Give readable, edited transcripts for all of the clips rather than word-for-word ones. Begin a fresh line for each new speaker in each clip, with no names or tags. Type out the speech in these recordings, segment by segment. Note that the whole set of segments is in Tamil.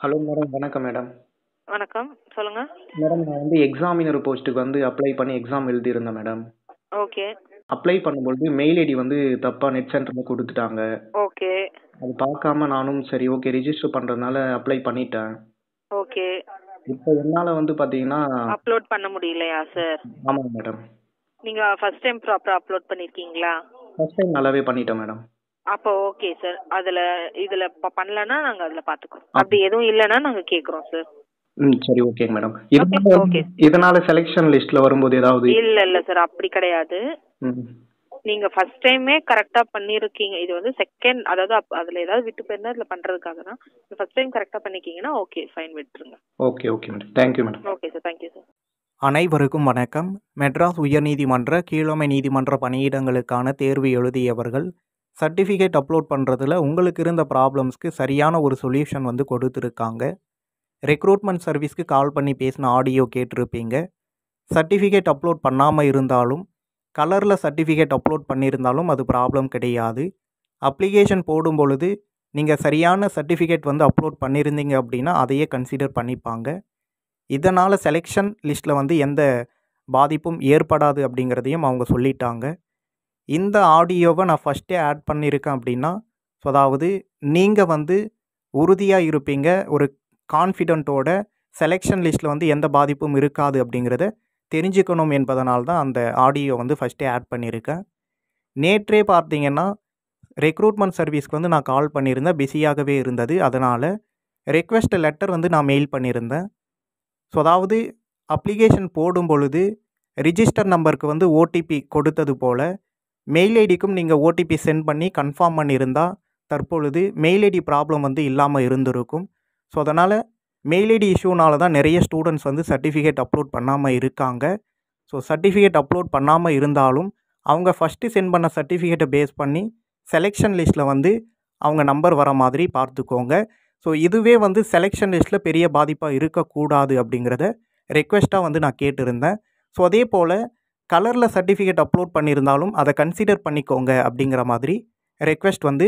Hello madam. வணக்கம் மேடம்.
வணக்கம். சொல்லுங்க.
மேடம் நான் வந்து எக்ஸாமினர் போஸ்ட்டுக்கு வந்து அப்ளை பண்ணி எக்ஸாம் எழுதியிருந்தேன் மேடம்.
ஓகே.
அப்ளை பண்ணும்பொழுது மெயில் ஐடி வந்து தப்பா நெட் சென்டர்ல குடுத்துட்டாங்க.
ஓகே.
அது பார்க்காம நானும் சரி ஓகே ரிஜிஸ்டர் பண்றதுனால அப்ளை பண்ணிட்டேன்.
ஓகே.
இப்போ என்னால வந்து பார்த்தீங்கன்னா
அப்லோட் பண்ண முடியலையா சார்?
ஆமாங்க மேடம்.
நீங்க ஃபர்ஸ்ட் டைம் ப்ராப்பரா அப்லோட் பண்ணிருக்கீங்களா?
ஃபர்ஸ்ட் டைம் நல்லாவே பண்ணிட்டேன் மேடம்.
அப்போ ஓகே சார். இதுல பண்ணலன்னா நாங்க அதுல பாத்துக்கிறோம். அப்படி எதுவும் இல்லைன்னா நாங்க கேக்குறோம் சார்.
சரி ஓகேங்க மேடம்.
ஓகே.
இதனால செலக்ஷன் லிஸ்ட்ல வரும்போது ஏதாவது
இல்ல சார், அப்படி கிடையாது.
ம்.
நீங்க ஃபர்ஸ்ட் டைமே கரெக்டா பண்ணிருக்கீங்க. இது வந்து செகண்ட், அதாவது அதுல ஏதாவது விட்டு போயிருந்தா இதுல பண்றதுக்காக தான். ஃபர்ஸ்ட் டைம் கரெக்டா பண்ணிருக்கீங்கன்னா ஓகே ஃபைன், விட்டுருங்க.
Okay madam. Thank you madam.
Okay sir, thank you sir.
அனைவருக்கும் வணக்கம். மெட்ராஸ் உயர்நீதிமன்ற கீழமை நீதிமன்ற பணியிடங்களுக்கான தேர்வு எழுதியவர்கள் சர்டிஃபிகேட் அப்லோட் பண்ணுறதுல உங்களுக்கு இருந்த ப்ராப்ளம்ஸ்க்கு சரியான ஒரு சொல்யூஷன் வந்து கொடுத்துருக்காங்க. ரெக்ரூட்மெண்ட் சர்வீஸ்க்கு கால் பண்ணி பேசின ஆடியோ கேட்டிருப்பீங்க. சர்டிஃபிகேட் அப்லோட் பண்ணாமல் இருந்தாலும் கலரில் சர்டிஃபிகேட் அப்லோட் பண்ணியிருந்தாலும் அது ப்ராப்ளம் கிடையாது. அப்ளிகேஷன் போடும் பொழுது நீங்கள் சரியான சர்டிஃபிகேட் வந்து அப்லோட் பண்ணியிருந்தீங்க அப்படின்னா அதையே கன்சிடர் பண்ணிப்பாங்க. இதனால் செலெக்ஷன் லிஸ்ட்டில் வந்து எந்த பாதிப்பும் ஏற்படாது அப்படிங்கிறதையும் அவங்க சொல்லிட்டாங்க. இந்த ஆடியோவை நான் ஃபஸ்ட்டே ஆட் பண்ணியிருக்கேன் அப்படின்னா, ஸோ அதாவது நீங்கள் வந்து உறுதியாக இருப்பீங்க, ஒரு கான்ஃபிடென்ட்டோட செலெக்ஷன் லிஸ்ட்டில் வந்து எந்த பாதிப்பும் இருக்காது அப்படிங்கிறத தெரிஞ்சுக்கணும் என்பதனால் தான் அந்த ஆடியோ வந்து ஃபஸ்ட்டே ஆட் பண்ணியிருக்கேன். நேற்றே பார்த்தீங்கன்னா ரெக்ரூட்மெண்ட் சர்வீஸ்க்கு வந்து நான் கால் பண்ணியிருந்தேன், பிஸியாகவே இருந்தது. அதனால் ரெக்வெஸ்ட் லெட்டர் வந்து நான் மெயில் பண்ணியிருந்தேன். ஸோ அதாவது அப்ளிகேஷன் போடும் பொழுது ரிஜிஸ்டர் நம்பருக்கு வந்து ஓடிபி கொடுத்தது போல் மெயில் ஐடிக்கும் நீங்கள் ஓடிபி சென்ட் பண்ணி கன்ஃபார்ம் பண்ணியிருந்தால் தற்பொழுது மெயில் ஐடி ப்ராப்ளம் வந்து இல்லாமல் இருந்திருக்கும். ஸோ அதனால் மெயில் ஐடி இஷ்யூனால தான் நிறைய ஸ்டூடெண்ட்ஸ் வந்து சர்டிஃபிகேட் அப்லோட் பண்ணாமல் இருக்காங்க. ஸோ சர்டிஃபிகேட் அப்லோட் பண்ணாமல் இருந்தாலும் அவங்க ஃபஸ்ட்டு சென்ட் பண்ண சர்டிஃபிகேட்டை பேஸ் பண்ணி செலெக்ஷன் லிஸ்ட்டில் வந்து அவங்க நம்பர் வர மாதிரி பார்த்துக்கோங்க. ஸோ இதுவே வந்து செலெக்ஷன் லிஸ்ட்டில் பெரிய பாதிப்பாக இருக்கக்கூடாது அப்படிங்கிறத ரெக்வெஸ்ட்டாக வந்து நான் கேட்டிருந்தேன். ஸோ அதே போல் கலரில் சர்டிஃபிகேட் அப்லோட் பண்ணியிருந்தாலும் அதை கன்சிடர் பண்ணிக்கோங்க அப்படிங்கிற மாதிரி ரெக்வெஸ்ட் வந்து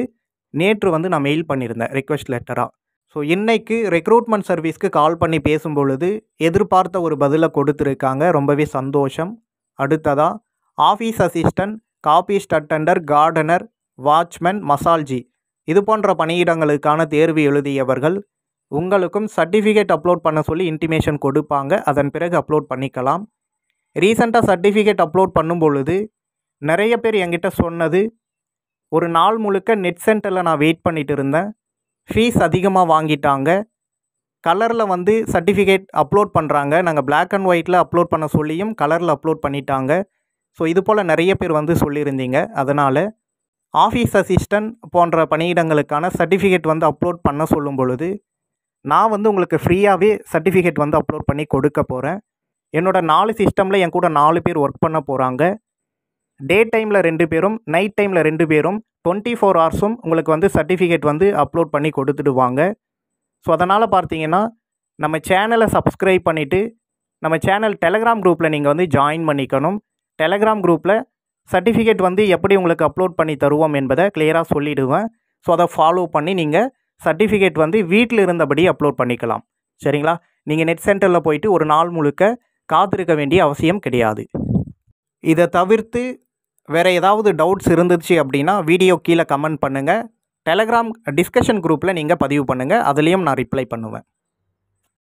நேற்று வந்து நான் மெயில் பண்ணியிருந்தேன் ரெக்வெஸ்ட் லெட்டராக. ஸோ இன்றைக்கு ரெக்ரூட்மெண்ட் சர்வீஸ்க்கு கால் பண்ணி பேசும்பொழுது எதிர்பார்த்த ஒரு பதிலை கொடுத்துருக்காங்க. ரொம்பவே சந்தோஷம். அடுத்ததாக office assistant, copyist attender, gardener, watchman, மசால்ஜி இது போன்ற பணியிடங்களுக்கான தேர்வு எழுதியவர்கள் உங்களுக்கும் சர்டிஃபிகேட் அப்லோட் பண்ண சொல்லி இன்டிமேஷன் கொடுப்பாங்க. அதன் பிறகு அப்லோட் பண்ணிக்கலாம். ரீசெண்டாக சர்டிஃபிகேட் அப்லோட் பண்ணும் பொழுது நிறைய பேர் என்கிட்ட சொன்னது, ஒரு நாள் முழுக்க நெட் சென்டரில் நான் வெயிட் பண்ணிட்டு இருந்தேன், ஃபீஸ் அதிகமாக வாங்கிட்டாங்க, கலரில் வந்து சர்டிஃபிகேட் அப்லோட் பண்ணுறாங்க, நாங்கள் பிளாக் அண்ட் ஒயிட்டில் அப்லோட் பண்ண சொல்லியும் கலரில் அப்லோட் பண்ணிட்டாங்க. ஸோ இது போல் நிறைய பேர் வந்து சொல்லியிருந்தீங்க. அதனால் ஆஃபீஸ் அசிஸ்டன்ட் போன்ற பணியிடங்களுக்கான சர்டிஃபிகேட் வந்து அப்லோட் பண்ண சொல்லும் பொழுது நான் வந்து உங்களுக்கு ஃப்ரீயாகவே சர்டிஃபிகேட் வந்து அப்லோட் பண்ணி கொடுக்க போகிறேன். என்னோட 4 சிஸ்டமில் என் கூட 4 பேர் ஒர்க் பண்ண போகிறாங்க. டே டைமில் 2 பேரும், நைட் டைமில் 2 பேரும் 24 ஹவர்ஸும் உங்களுக்கு வந்து சர்டிஃபிகேட் வந்து அப்லோட் பண்ணி கொடுத்துடுவாங்க. ஸோ அதனால் பார்த்தீங்கன்னா நம்ம சேனலை சப்ஸ்கிரைப் பண்ணிவிட்டு நம்ம சேனல் டெலகிராம் குரூப்பில் நீங்கள் வந்து ஜாயின் பண்ணிக்கணும். டெலகிராம் குரூப்பில் சர்டிஃபிகேட் வந்து எப்படி உங்களுக்கு அப்லோட் பண்ணி தருவோம் என்பதை கிளியராக சொல்லிவிடுவேன். ஸோ அதை ஃபாலோ பண்ணி நீங்கள் சர்டிஃபிகேட் வந்து வீட்டில் இருந்தபடி அப்லோட் பண்ணிக்கலாம். சரிங்களா? நீங்கள் நெட் சென்டரில் போயிட்டு ஒரு நாள் முழுக்க காத்திருக்க வேண்டிய அவசியம் கிடையாது. இதை தவிர்த்து வேறு ஏதாவது டவுட்ஸ் இருந்துச்சு அப்படின்னா வீடியோ கீழே கமெண்ட் பண்ணுங்கள். டெலகிராம் டிஸ்கஷன் குரூப்பில் நீங்கள் பதிவு பண்ணுங்கள், அதுலேயும் நான் ரிப்ளை பண்ணுவேன்.